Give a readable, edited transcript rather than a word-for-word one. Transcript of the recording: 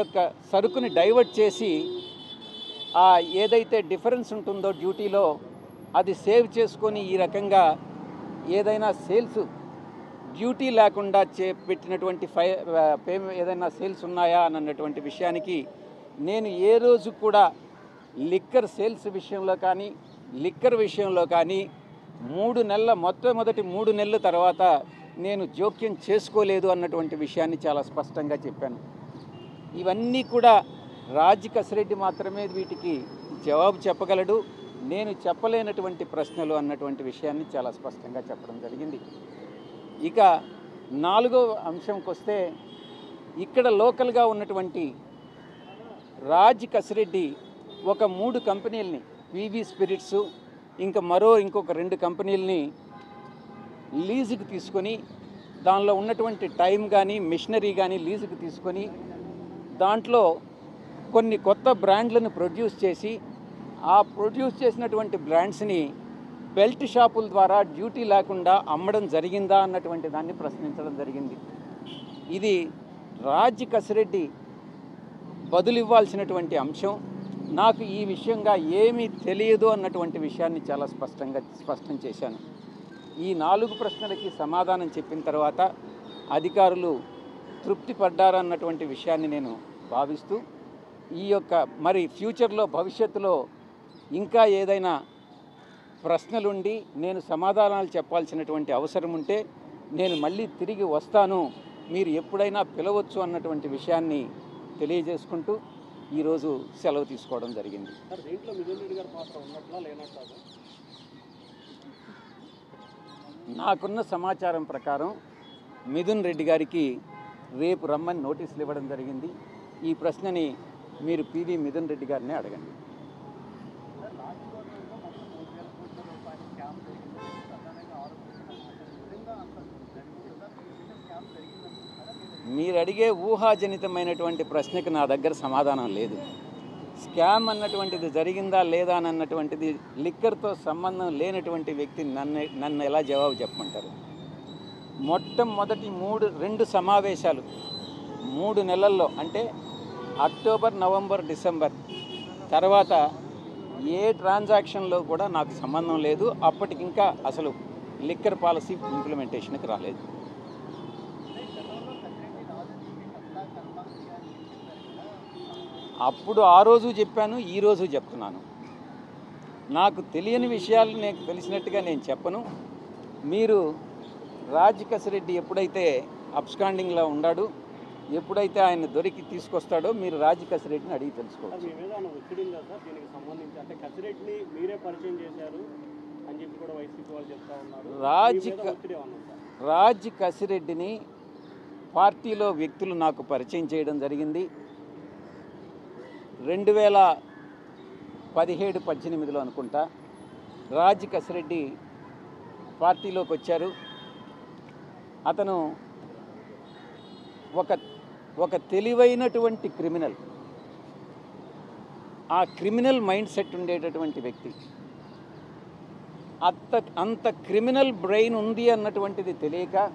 యొక్క సరుకుని డైవర్ట్ చేసి ఆ ఏదైతే డిఫరెన్స్ ఉంటుందో డ్యూటీలో అది సేవ్ చేసుకొని ఈ రకంగా ఏదైనా సేల్స్ డ్యూటీ లేకుండా పెట్టినటువంటి ఏదైనా సేల్స్ ఉన్నాయా అన్నటువంటి విషయానికి నేను ఏ రోజు కూడా లిక్కర్ సేల్స్ విషయంలో కానీ లిక్కర్ విషయంలో కానీ 3 నెలల మొట్టమొదటి 3 నెలల తర్వాత నేను జోక్యం చేసుకోలేదు అన్నటువంటి విషయాన్ని చాలా స్పష్టంగా చెప్పాను. ఇవన్నీ కూడా రాజ్ కసిరెడ్డి మాత్రమే వీటికి జవాబు చెప్పగలడు. నేను చెప్పలేనటువంటి ప్రశ్నలు అన్నటువంటి విషయాన్ని చాలా స్పష్టంగా చెప్పడం జరిగింది. ఇక 4వ అంశంకి వస్తే ఇక్కడ లోకల్గా ఉన్నటువంటి రాజ్ కసిరెడ్డి ఒక 3 కంపెనీలని వివి స్పిరిట్స్ ఇంకొక 2 కంపెనీలని లీజుకి తీసుకొని దానిలో ఉన్నటువంటి టైం కానీ మిషనరీ కానీ లీజుకి తీసుకొని దాంట్లో కొన్ని కొత్త బ్రాండ్లను ప్రొడ్యూస్ చేసి ఆ ప్రొడ్యూస్ చేసినటువంటి బ్రాండ్స్ని బెల్ట్ షాపుల ద్వారా డ్యూటీ లేకుండా అమ్మడం జరిగిందా అన్నటువంటి దాన్ని ప్రశ్నించడం జరిగింది. ఇది రాజ్ కసిరెడ్డి బదులివ్వాల్సినటువంటి అంశం. నాకు ఈ విషయంగా ఏమీ తెలియదు అన్నటువంటి విషయాన్ని చాలా స్పష్టం చేశాను. ఈ 4 ప్రశ్నలకి సమాధానం చెప్పిన తర్వాత అధికారులు తృప్తి పడ్డారన్నటువంటి విషయాన్ని నేను భావిస్తూ ఈ యొక్క మరి ఫ్యూచర్లో భవిష్యత్తులో ఇంకా ఏదైనా ప్రశ్నలుండి నేను సమాధానాలు చెప్పాల్సినటువంటి అవసరం ఉంటే నేను మళ్ళీ తిరిగి వస్తాను, మీరు ఎప్పుడైనా పిలవచ్చు అన్నటువంటి విషయాన్ని తెలియజేసుకుంటూ ఈరోజు సెలవు తీసుకోవడం జరిగింది. నాకున్న సమాచారం ప్రకారం మిథున్ రెడ్డి గారికి రేపు రమ్మని నోటీసులు ఇవ్వడం జరిగింది. ఈ ప్రశ్నని మీరు పివి మిథున్ రెడ్డి గారిని అడగండి. మీరు అడిగే ఊహాజనితమైనటువంటి ప్రశ్నకు నా దగ్గర సమాధానం లేదు. స్కామ్ అన్నటువంటిది జరిగిందా లేదా అన్నటువంటిది లిక్కర్తో సంబంధం లేనటువంటి వ్యక్తి నన్ను ఎలా జవాబు చెప్పమంటారు? మొట్టమొదటి 2 సమావేశాలు 3 నెలల్లో అంటే అక్టోబర్, నవంబర్, డిసెంబర్ తర్వాత ఏ ట్రాన్సాక్షన్లో కూడా నాకు సంబంధం లేదు. అప్పటికింకా అసలు లిక్కర్ పాలసీ ఇంప్లిమెంటేషన్కి రాలేదు. అప్పుడు ఆ రోజు చెప్పాను, ఈరోజు చెప్తున్నాను. నాకు తెలియని విషయాలు నాకు తెలిసినట్టుగా నేను చెప్పను. మీరు రాజ్ కసిరెడ్డి ఎప్పుడైతే అబ్స్కాండింగ్లో ఉన్నాడు, ఎప్పుడైతే ఆయన దొరికి తీసుకొస్తాడో మీరు రాజ్ కసిరెడ్డిని అడిగి తెలుసుకోవచ్చు. రాజ్ కసిరెడ్డిని పార్టీలో వ్యక్తులు నాకు పరిచయం చేయడం జరిగింది. 2017-18లో అనుకుంటా రాజ్ కసిరెడ్డి పార్టీలోకి వచ్చారు. అతను ఒక తెలివైనటువంటి క్రిమినల్, ఆ క్రిమినల్ మైండ్ సెట్ ఉండేటటువంటి వ్యక్తి. అంత క్రిమినల్ బ్రెయిన్ ఉంది అన్నటువంటిది తెలియక